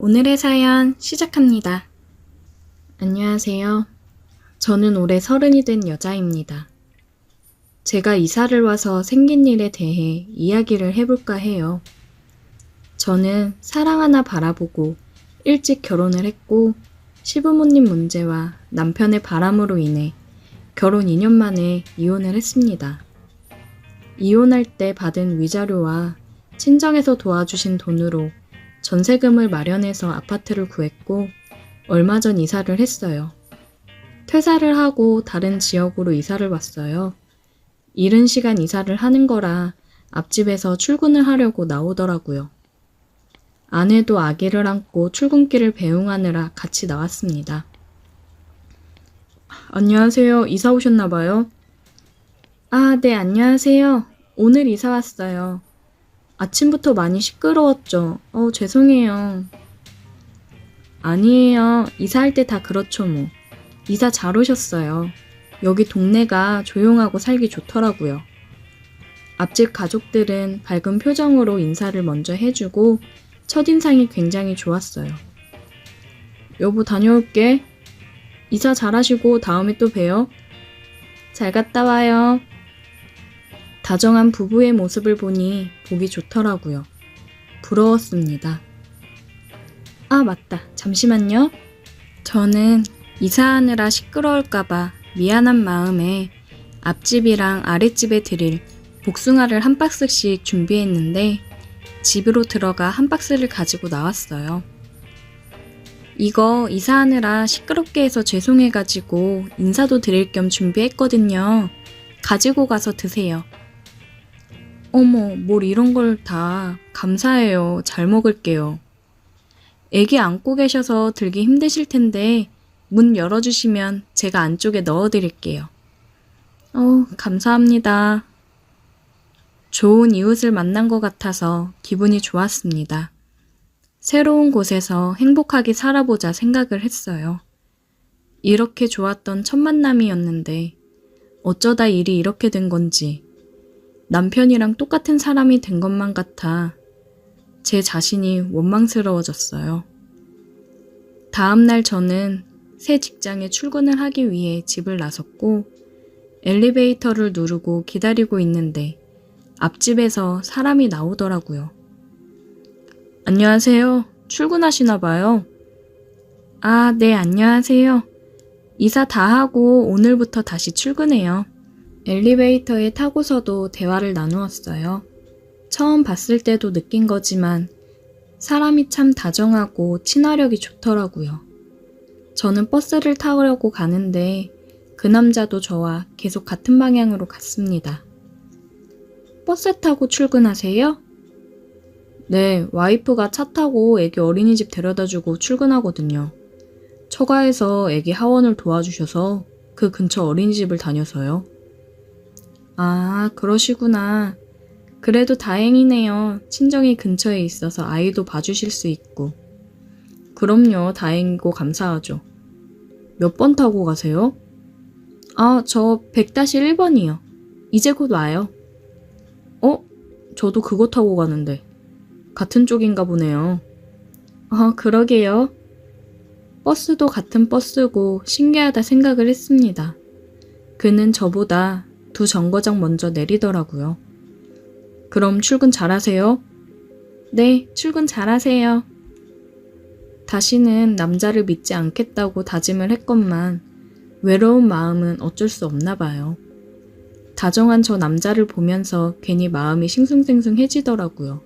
오늘의 사연 시작합니다. 안녕하세요. 저는 올해 30이 된 여자입니다. 제가 이사를 와서 생긴 일에 대해 이야기를 해볼까 해요. 저는 사랑 하나 바라보고 일찍 결혼을 했고 시부모님 문제와 남편의 바람으로 인해 결혼 2년 만에 이혼을 했습니다. 이혼할 때 받은 위자료와 친정에서 도와주신 돈으로 전세금을 마련해서 아파트를 구했고 얼마 전 이사를 했어요. 퇴사를 하고 다른 지역으로 이사를 왔어요. 이른 시간 이사를 하는 거라 앞집에서 출근을 하려고 나오더라고요. 아내도 아기를 안고 출근길을 배웅하느라 같이 나왔습니다. 안녕하세요. 이사 오셨나봐요. 네, 안녕하세요. 오늘 이사 왔어요. 아침부터 많이 시끄러웠죠? 죄송해요. 아니에요. 이사할 때 다 그렇죠 뭐. 이사 잘 오셨어요. 여기 동네가 조용하고 살기 좋더라고요. 앞집 가족들은 밝은 표정으로 인사를 먼저 해주고 첫인상이 굉장히 좋았어요. 여보 다녀올게. 이사 잘하시고 다음에 또 봬요. 잘 갔다 와요. 다정한 부부의 모습을 보니 보기 좋더라고요. 부러웠습니다. 맞다. 잠시만요. 저는 이사하느라 시끄러울까봐 미안한 마음에 앞집이랑 아랫집에 드릴 복숭아를 한 박스씩 준비했는데 집으로 들어가 한 박스를 가지고 나왔어요. 이거 이사하느라 시끄럽게 해서 죄송해가지고 인사도 드릴 겸 준비했거든요. 가지고 가서 드세요. 어머, 뭘 이런 걸 다. 감사해요. 잘 먹을게요. 애기 안고 계셔서 들기 힘드실 텐데 문 열어주시면 제가 안쪽에 넣어드릴게요. 감사합니다. 좋은 이웃을 만난 것 같아서 기분이 좋았습니다. 새로운 곳에서 행복하게 살아보자 생각을 했어요. 이렇게 좋았던 첫 만남이었는데 어쩌다 일이 이렇게 된 건지 남편이랑 똑같은 사람이 된 것만 같아 제 자신이 원망스러워졌어요. 다음날 저는 새 직장에 출근을 하기 위해 집을 나섰고 엘리베이터를 누르고 기다리고 있는데 앞집에서 사람이 나오더라고요. 안녕하세요. 출근하시나 봐요. 네, 안녕하세요. 이사 다 하고 오늘부터 다시 출근해요. 엘리베이터에 타고서도 대화를 나누었어요. 처음 봤을 때도 느낀 거지만 사람이 참 다정하고 친화력이 좋더라고요. 저는 버스를 타려고 가는데 그 남자도 저와 계속 같은 방향으로 갔습니다. 버스 타고 출근하세요? 네, 와이프가 차 타고 애기 어린이집 데려다주고 출근하거든요. 처가에서 애기 하원을 도와주셔서 그 근처 어린이집을 다녀서요. 그러시구나. 그래도 다행이네요. 친정이 근처에 있어서 아이도 봐주실 수 있고. 그럼요. 다행이고 감사하죠. 몇 번 타고 가세요? 저 100-1번이요. 이제 곧 와요. 저도 그거 타고 가는데. 같은 쪽인가 보네요. 그러게요. 버스도 같은 버스고 신기하다 생각을 했습니다. 그는 저보다 2정거장 먼저 내리더라고요. 그럼 출근 잘하세요? 네, 출근 잘하세요. 다시는 남자를 믿지 않겠다고 다짐을 했건만 외로운 마음은 어쩔 수 없나 봐요. 다정한 저 남자를 보면서 괜히 마음이 싱숭생숭해지더라고요.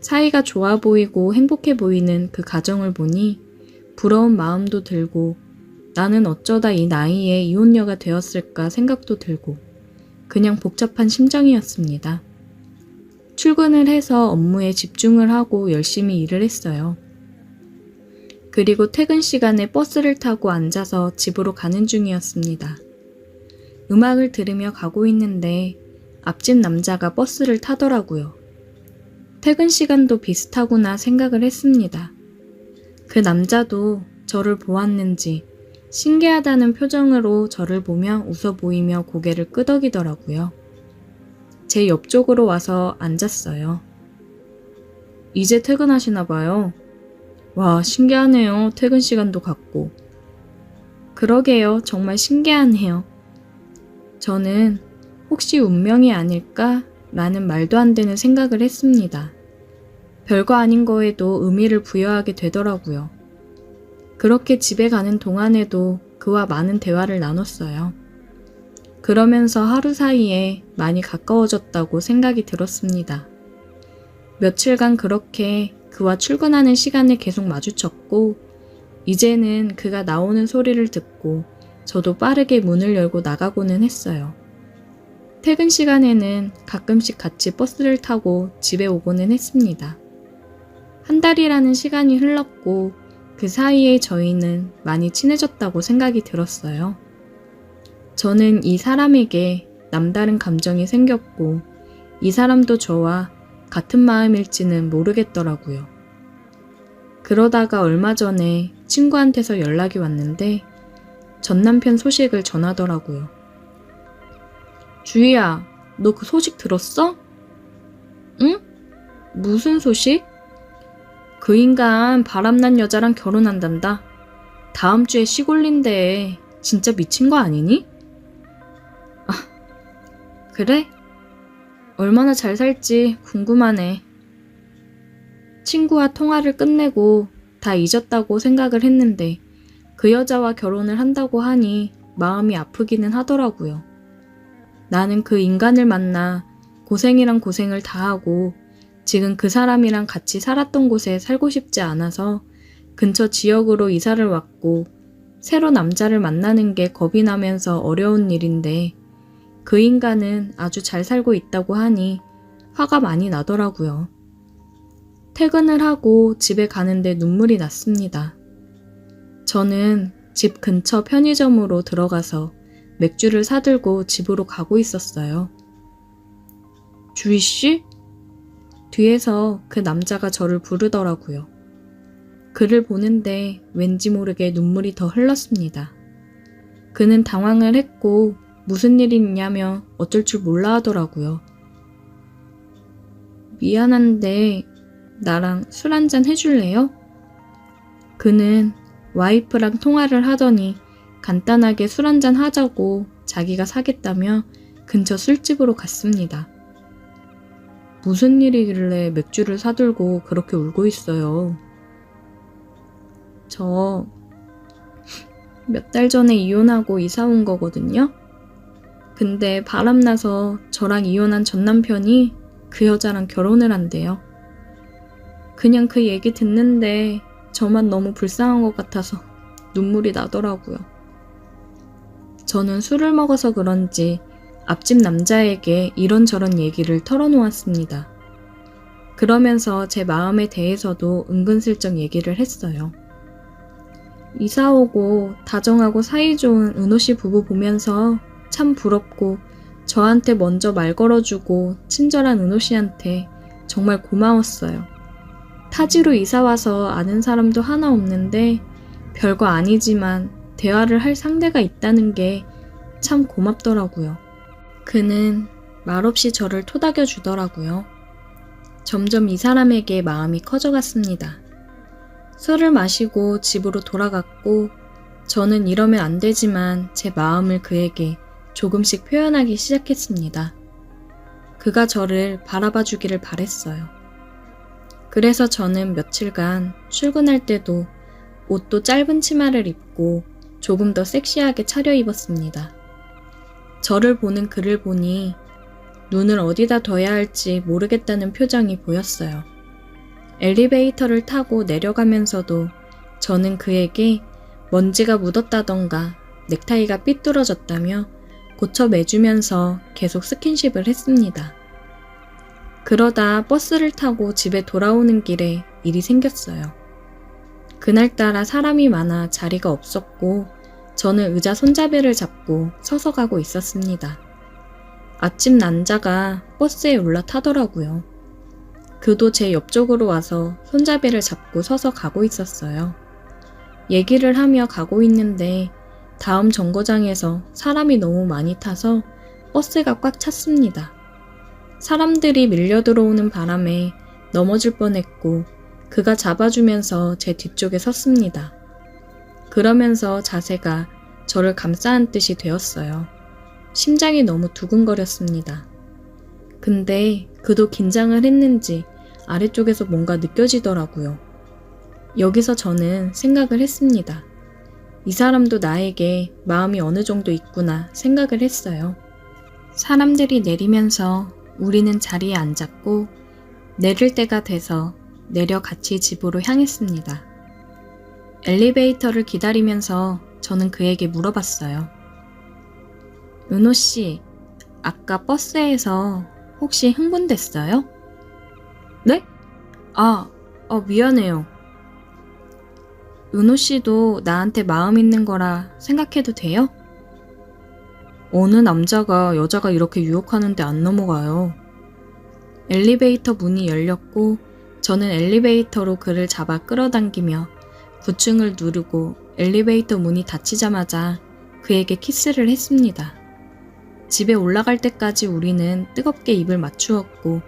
사이가 좋아 보이고 행복해 보이는 그 가정을 보니 부러운 마음도 들고 나는 어쩌다 이 나이에 이혼녀가 되었을까 생각도 들고 그냥 복잡한 심정이었습니다. 출근을 해서 업무에 집중을 하고 열심히 일을 했어요. 그리고 퇴근 시간에 버스를 타고 앉아서 집으로 가는 중이었습니다. 음악을 들으며 가고 있는데 앞집 남자가 버스를 타더라고요. 퇴근 시간도 비슷하구나 생각을 했습니다. 그 남자도 저를 보았는지 신기하다는 표정으로 저를 보며 웃어 보이며 고개를 끄덕이더라고요. 제 옆쪽으로 와서 앉았어요. 이제 퇴근하시나 봐요. 와, 신기하네요. 퇴근 시간도 같고. 그러게요. 정말 신기하네요. 저는 혹시 운명이 아닐까? 라는 말도 안 되는 생각을 했습니다. 별거 아닌 거에도 의미를 부여하게 되더라고요. 그렇게 집에 가는 동안에도 그와 많은 대화를 나눴어요. 그러면서 하루 사이에 많이 가까워졌다고 생각이 들었습니다. 며칠간 그렇게 그와 출근하는 시간에 계속 마주쳤고, 이제는 그가 나오는 소리를 듣고 저도 빠르게 문을 열고 나가고는 했어요. 퇴근 시간에는 가끔씩 같이 버스를 타고 집에 오고는 했습니다. 한 달이라는 시간이 흘렀고 그 사이에 저희는 많이 친해졌다고 생각이 들었어요. 저는 이 사람에게 남다른 감정이 생겼고 이 사람도 저와 같은 마음일지는 모르겠더라고요. 그러다가 얼마 전에 친구한테서 연락이 왔는데 전 남편 소식을 전하더라고요. 주희야, 너 그 소식 들었어? 응? 무슨 소식? 그 인간 바람난 여자랑 결혼한단다. 다음 주에 시골린데 진짜 미친 거 아니니? 아, 그래? 얼마나 잘 살지 궁금하네. 친구와 통화를 끝내고 다 잊었다고 생각을 했는데 그 여자와 결혼을 한다고 하니 마음이 아프기는 하더라고요. 나는 그 인간을 만나 고생이란 고생을 다하고 지금 그 사람이랑 같이 살았던 곳에 살고 싶지 않아서 근처 지역으로 이사를 왔고 새로 남자를 만나는 게 겁이 나면서 어려운 일인데 그 인간은 아주 잘 살고 있다고 하니 화가 많이 나더라고요. 퇴근을 하고 집에 가는데 눈물이 났습니다. 저는 집 근처 편의점으로 들어가서 맥주를 사들고 집으로 가고 있었어요. 주희 씨? 뒤에서 그 남자가 저를 부르더라고요. 그를 보는데 왠지 모르게 눈물이 더 흘렀습니다. 그는 당황을 했고 무슨 일이 있냐며 어쩔 줄 몰라 하더라고요. 미안한데 나랑 술 한잔 해줄래요? 그는 와이프랑 통화를 하더니 간단하게 술 한잔 하자고 자기가 사겠다며 근처 술집으로 갔습니다. 무슨 일이길래 맥주를 사들고 그렇게 울고 있어요. 저 몇 달 전에 이혼하고 이사 온 거거든요. 근데 바람나서 저랑 이혼한 전 남편이 그 여자랑 결혼을 한대요. 그냥 그 얘기 듣는데 저만 너무 불쌍한 것 같아서 눈물이 나더라고요. 저는 술을 먹어서 그런지 앞집 남자에게 이런저런 얘기를 털어놓았습니다. 그러면서 제 마음에 대해서도 은근슬쩍 얘기를 했어요. 이사 오고 다정하고 사이좋은 은호씨 부부 보면서 참 부럽고 저한테 먼저 말 걸어주고 친절한 은호씨한테 정말 고마웠어요. 타지로 이사와서 아는 사람도 하나 없는데 별거 아니지만 대화를 할 상대가 있다는 게 참 고맙더라고요. 그는 말없이 저를 토닥여 주더라고요. 점점 이 사람에게 마음이 커져갔습니다. 술을 마시고 집으로 돌아갔고 저는 이러면 안 되지만 제 마음을 그에게 조금씩 표현하기 시작했습니다. 그가 저를 바라봐 주기를 바랬어요. 그래서 저는 며칠간 출근할 때도 옷도 짧은 치마를 입고 조금 더 섹시하게 차려입었습니다. 저를 보는 그를 보니 눈을 어디다 둬야 할지 모르겠다는 표정이 보였어요. 엘리베이터를 타고 내려가면서도 저는 그에게 먼지가 묻었다던가 넥타이가 삐뚤어졌다며 고쳐 매주면서 계속 스킨십을 했습니다. 그러다 버스를 타고 집에 돌아오는 길에 일이 생겼어요. 그날따라 사람이 많아 자리가 없었고 저는 의자 손잡이를 잡고 서서 가고 있었습니다. 앞집 남자가 버스에 올라타더라고요. 그도 제 옆쪽으로 와서 손잡이를 잡고 서서 가고 있었어요. 얘기를 하며 가고 있는데 다음 정거장에서 사람이 너무 많이 타서 버스가 꽉 찼습니다. 사람들이 밀려 들어오는 바람에 넘어질 뻔했고 그가 잡아주면서 제 뒤쪽에 섰습니다. 그러면서 자세가 저를 감싸 안듯이 되었어요. 심장이 너무 두근거렸습니다. 근데 그도 긴장을 했는지 아래쪽에서 뭔가 느껴지더라고요. 여기서 저는 생각을 했습니다. 이 사람도 나에게 마음이 어느 정도 있구나 생각을 했어요. 사람들이 내리면서 우리는 자리에 앉았고 내릴 때가 돼서 내려 같이 집으로 향했습니다. 엘리베이터를 기다리면서 저는 그에게 물어봤어요. 은호 씨, 아까 버스에서 혹시 흥분됐어요? 네? 미안해요. 은호 씨도 나한테 마음 있는 거라 생각해도 돼요? 어느 남자가 여자가 이렇게 유혹하는데 안 넘어가요. 엘리베이터 문이 열렸고 저는 엘리베이터로 그를 잡아 끌어당기며 9층을 누르고 엘리베이터 문이 닫히자마자 그에게 키스를 했습니다. 집에 올라갈 때까지 우리는 뜨겁게 입을 맞추었고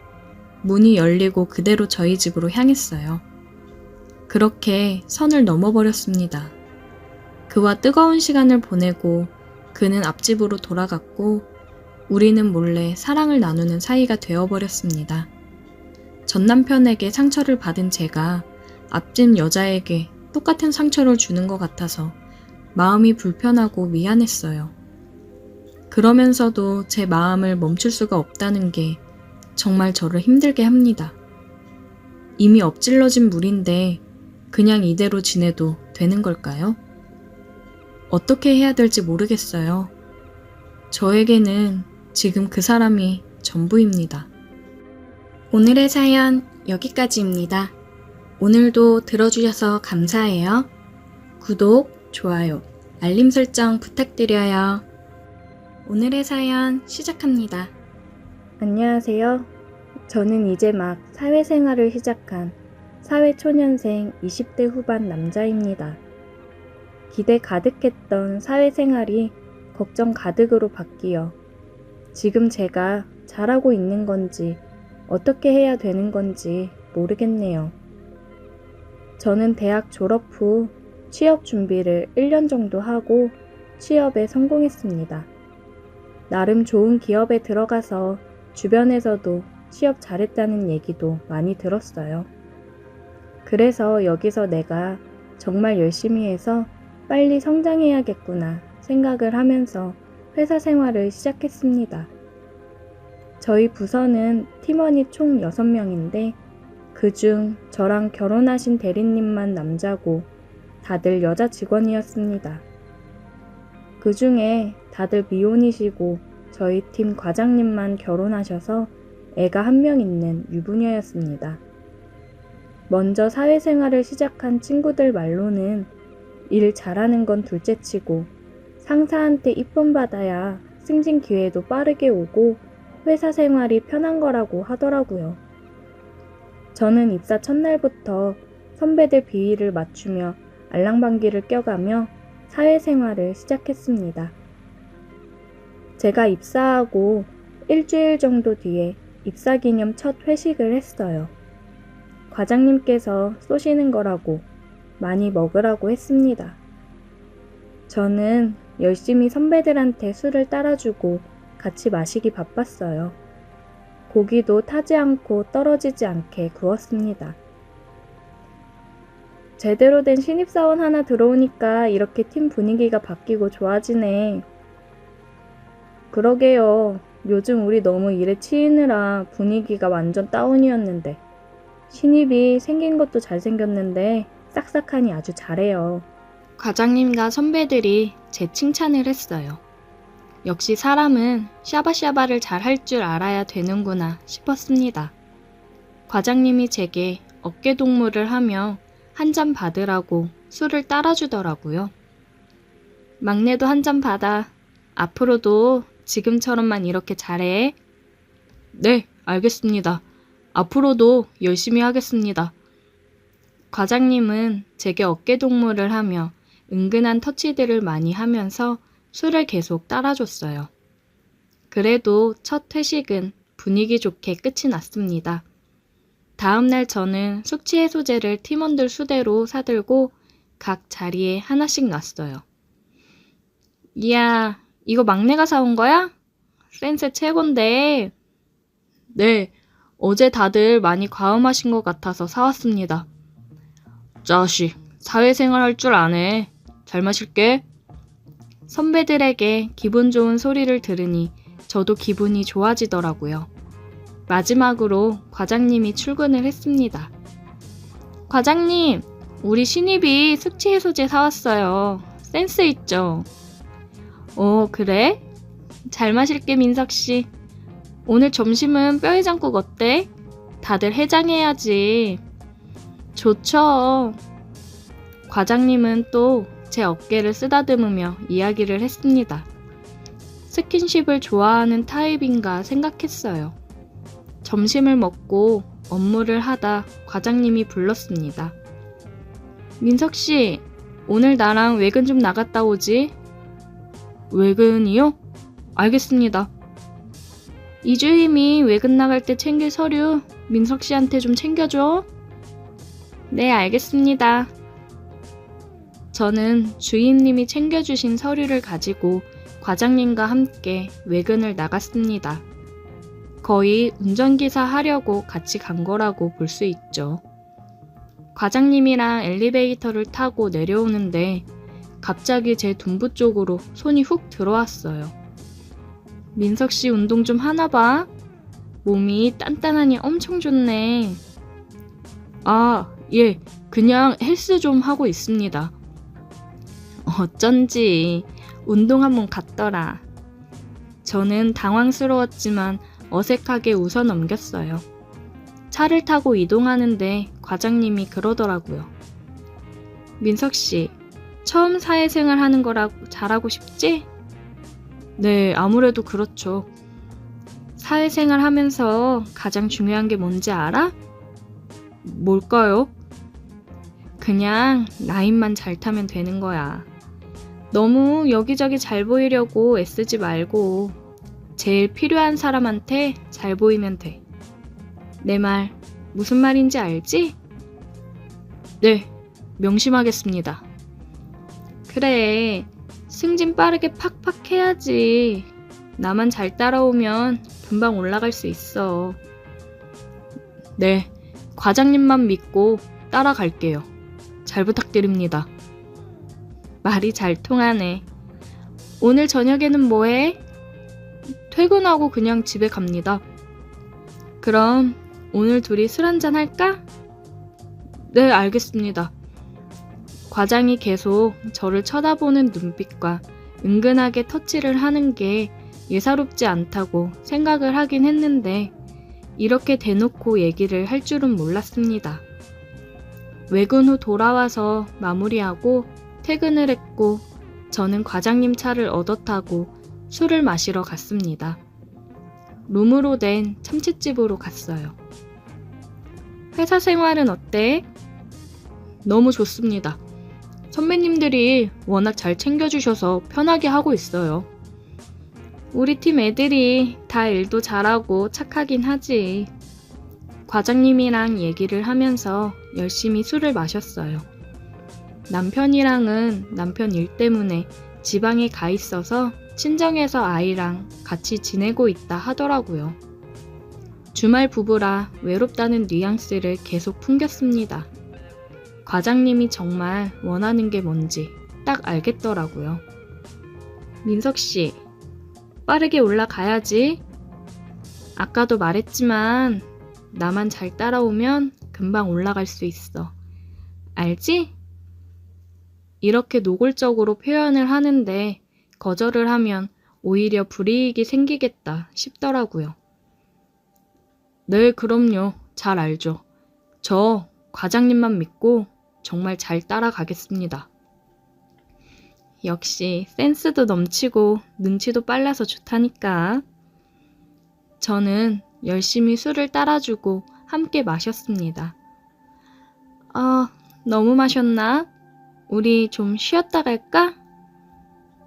문이 열리고 그대로 저희 집으로 향했어요. 그렇게 선을 넘어버렸습니다. 그와 뜨거운 시간을 보내고 그는 앞집으로 돌아갔고 우리는 몰래 사랑을 나누는 사이가 되어버렸습니다. 전 남편에게 상처를 받은 제가 앞집 여자에게 똑같은 상처를 주는 것 같아서 마음이 불편하고 미안했어요. 그러면서도 제 마음을 멈출 수가 없다는 게 정말 저를 힘들게 합니다. 이미 엎질러진 물인데 그냥 이대로 지내도 되는 걸까요? 어떻게 해야 될지 모르겠어요. 저에게는 지금 그 사람이 전부입니다. 오늘의 사연 여기까지입니다. 오늘도 들어주셔서 감사해요. 구독, 좋아요, 알림 설정 부탁드려요. 오늘의 사연 시작합니다. 안녕하세요. 저는 이제 막 사회생활을 시작한 사회초년생 20대 후반 남자입니다. 기대 가득했던 사회생활이 걱정 가득으로 바뀌어 지금 제가 잘하고 있는 건지 어떻게 해야 되는 건지 모르겠네요. 저는 대학 졸업 후 취업 준비를 1년 정도 하고 취업에 성공했습니다. 나름 좋은 기업에 들어가서 주변에서도 취업 잘했다는 얘기도 많이 들었어요. 그래서 여기서 내가 정말 열심히 해서 빨리 성장해야겠구나 생각을 하면서 회사 생활을 시작했습니다. 저희 부서는 팀원이 총 6명인데 그중 저랑 결혼하신 대리님만 남자고 다들 여자 직원이었습니다. 그 중에 다들 미혼이시고 저희 팀 과장님만 결혼하셔서 애가 1명 있는 유부녀였습니다. 먼저 사회생활을 시작한 친구들 말로는 일 잘하는 건 둘째치고 상사한테 이쁨 받아야 승진 기회도 빠르게 오고 회사 생활이 편한 거라고 하더라고요. 저는 입사 첫날부터 선배들 비위를 맞추며 알랑방귀를 껴가며 사회생활을 시작했습니다. 제가 입사하고 일주일 정도 뒤에 입사기념 첫 회식을 했어요. 과장님께서 쏘시는 거라고 많이 먹으라고 했습니다. 저는 열심히 선배들한테 술을 따라주고 같이 마시기 바빴어요. 고기도 타지 않고 떨어지지 않게 구웠습니다. 제대로 된 신입사원 하나 들어오니까 이렇게 팀 분위기가 바뀌고 좋아지네. 그러게요. 요즘 우리 너무 일에 치이느라 분위기가 완전 다운이었는데 신입이 생긴 것도 잘생겼는데 싹싹하니 아주 잘해요. 과장님과 선배들이 제 칭찬을 했어요. 역시 사람은 샤바샤바를 잘 할 줄 알아야 되는구나 싶었습니다. 과장님이 제게 어깨동무를 하며 한 잔 받으라고 술을 따라주더라고요. 막내도 한 잔 받아. 앞으로도 지금처럼만 이렇게 잘해. 네, 알겠습니다. 앞으로도 열심히 하겠습니다. 과장님은 제게 어깨동무를 하며 은근한 터치들을 많이 하면서 술을 계속 따라줬어요. 그래도 첫 회식은 분위기 좋게 끝이 났습니다. 다음날 저는 숙취해소제를 팀원들 수대로 사들고 각 자리에 하나씩 놨어요. 이야, 이거 막내가 사온 거야? 센스 최곤데. 네, 어제 다들 많이 과음하신 것 같아서 사왔습니다. 자식, 사회생활 할 줄 아네. 잘 마실게. 선배들에게 기분 좋은 소리를 들으니 저도 기분이 좋아지더라고요. 마지막으로 과장님이 출근을 했습니다. 과장님, 우리 신입이 숙취해소제 사왔어요. 센스 있죠? 그래? 잘 마실게, 민석씨. 오늘 점심은 뼈해장국 어때? 다들 해장해야지. 좋죠. 과장님은 또 제 어깨를 쓰다듬으며 이야기를 했습니다. 스킨십을 좋아하는 타입인가 생각했어요. 점심을 먹고 업무를 하다 과장님이 불렀습니다. 민석씨, 오늘 나랑 외근 좀 나갔다 오지? 외근이요? 알겠습니다. 이주임이 외근 나갈 때 챙길 서류 민석씨한테 좀 챙겨줘. 네, 알겠습니다. 저는 주임님이 챙겨주신 서류를 가지고 과장님과 함께 외근을 나갔습니다. 거의 운전기사 하려고 같이 간 거라고 볼 수 있죠. 과장님이랑 엘리베이터를 타고 내려오는데 갑자기 제 둔부 쪽으로 손이 훅 들어왔어요. 민석씨 운동 좀 하나 봐. 몸이 단단하니 엄청 좋네. 아, 예, 그냥 헬스 좀 하고 있습니다. 어쩐지 운동 한번 갔더라. 저는 당황스러웠지만 어색하게 웃어 넘겼어요. 차를 타고 이동하는데 과장님이 그러더라고요. 민석씨, 처음 사회생활 하는 거라고 잘하고 싶지? 네, 아무래도 그렇죠. 사회생활 하면서 가장 중요한 게 뭔지 알아? 뭘까요? 그냥 라인만 잘 타면 되는 거야. 너무 여기저기 잘 보이려고 애쓰지 말고 제일 필요한 사람한테 잘 보이면 돼. 내 말 무슨 말인지 알지? 네, 명심하겠습니다. 그래, 승진 빠르게 팍팍 해야지. 나만 잘 따라오면 금방 올라갈 수 있어. 네, 과장님만 믿고 따라갈게요. 잘 부탁드립니다. 말이 잘 통하네. 오늘 저녁에는 뭐해? 퇴근하고 그냥 집에 갑니다. 그럼 오늘 둘이 술 한잔 할까? 네, 알겠습니다. 과장이 계속 저를 쳐다보는 눈빛과 은근하게 터치를 하는 게 예사롭지 않다고 생각을 하긴 했는데 이렇게 대놓고 얘기를 할 줄은 몰랐습니다. 외근 후 돌아와서 마무리하고 퇴근을 했고 저는 과장님 차를 얻어 타고 술을 마시러 갔습니다. 룸으로 된 참치집으로 갔어요. 회사 생활은 어때? 너무 좋습니다. 선배님들이 워낙 잘 챙겨주셔서 편하게 하고 있어요. 우리 팀 애들이 다 일도 잘하고 착하긴 하지. 과장님이랑 얘기를 하면서 열심히 술을 마셨어요. 남편이랑은 남편 일 때문에 지방에 가 있어서 친정에서 아이랑 같이 지내고 있다 하더라고요. 주말 부부라 외롭다는 뉘앙스를 계속 풍겼습니다. 과장님이 정말 원하는 게 뭔지 딱 알겠더라고요. 민석씨, 빠르게 올라가야지. 아까도 말했지만 나만 잘 따라오면 금방 올라갈 수 있어. 알지? 이렇게 노골적으로 표현을 하는데 거절을 하면 오히려 불이익이 생기겠다 싶더라고요. 네, 그럼요. 잘 알죠. 저 과장님만 믿고 정말 잘 따라가겠습니다. 역시 센스도 넘치고 눈치도 빨라서 좋다니까. 저는 열심히 술을 따라주고 함께 마셨습니다. 아, 너무 마셨나? 우리 좀 쉬었다 갈까?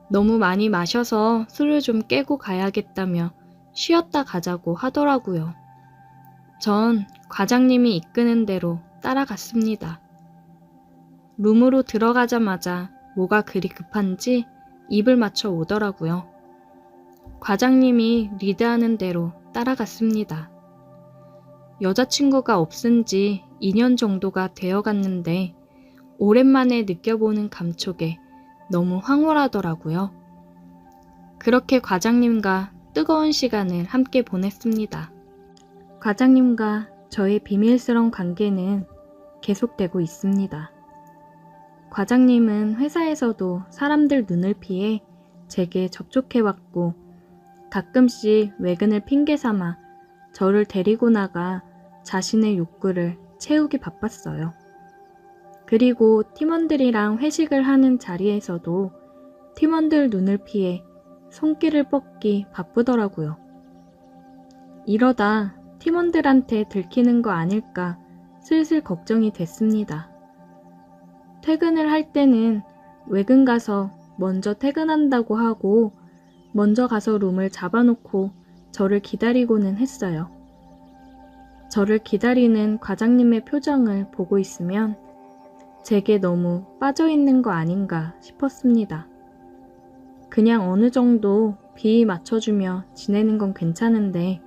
너무 많이 마셔서 술을 좀 깨고 가야겠다며 쉬었다 가자고 하더라고요. 전 과장님이 이끄는 대로 따라갔습니다. 룸으로 들어가자마자 뭐가 그리 급한지 입을 맞춰 오더라고요. 과장님이 리드하는 대로 따라갔습니다. 여자친구가 없은 지 2년 정도가 되어 갔는데 오랜만에 느껴보는 감촉에 너무 황홀하더라고요. 그렇게 과장님과 뜨거운 시간을 함께 보냈습니다. 과장님과 저의 비밀스러운 관계는 계속되고 있습니다. 과장님은 회사에서도 사람들 눈을 피해 제게 접촉해왔고 가끔씩 외근을 핑계 삼아 저를 데리고 나가 자신의 욕구를 채우기 바빴어요. 그리고 팀원들이랑 회식을 하는 자리에서도 팀원들 눈을 피해 손길을 뻗기 바쁘더라고요. 이러다 팀원들한테 들키는 거 아닐까 슬슬 걱정이 됐습니다. 퇴근을 할 때는 외근 가서 먼저 퇴근한다고 하고 먼저 가서 룸을 잡아놓고 저를 기다리고는 했어요. 저를 기다리는 과장님의 표정을 보고 있으면 제게 너무 빠져있는 거 아닌가 싶었습니다. 그냥 어느 정도 비위 맞춰주며 지내는 건 괜찮은데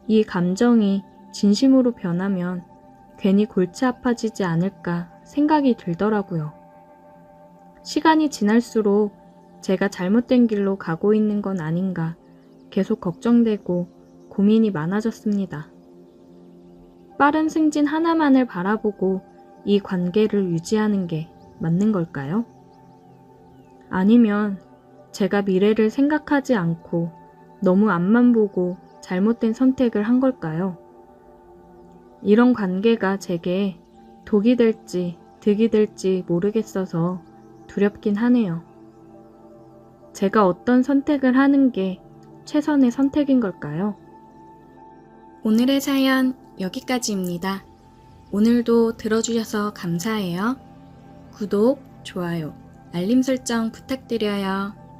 이 감정이 진심으로 변하면 괜히 골치 아파지지 않을까 생각이 들더라고요. 시간이 지날수록 제가 잘못된 길로 가고 있는 건 아닌가 계속 걱정되고 고민이 많아졌습니다. 빠른 승진 하나만을 바라보고 이 관계를 유지하는 게 맞는 걸까요? 아니면 제가 미래를 생각하지 않고 너무 앞만 보고 잘못된 선택을 한 걸까요? 이런 관계가 제게 독이 될지 득이 될지 모르겠어서 두렵긴 하네요. 제가 어떤 선택을 하는 게 최선의 선택인 걸까요? 오늘의 사연 여기까지입니다. 오늘도 들어주셔서 감사해요. 구독, 좋아요, 알림 설정 부탁드려요.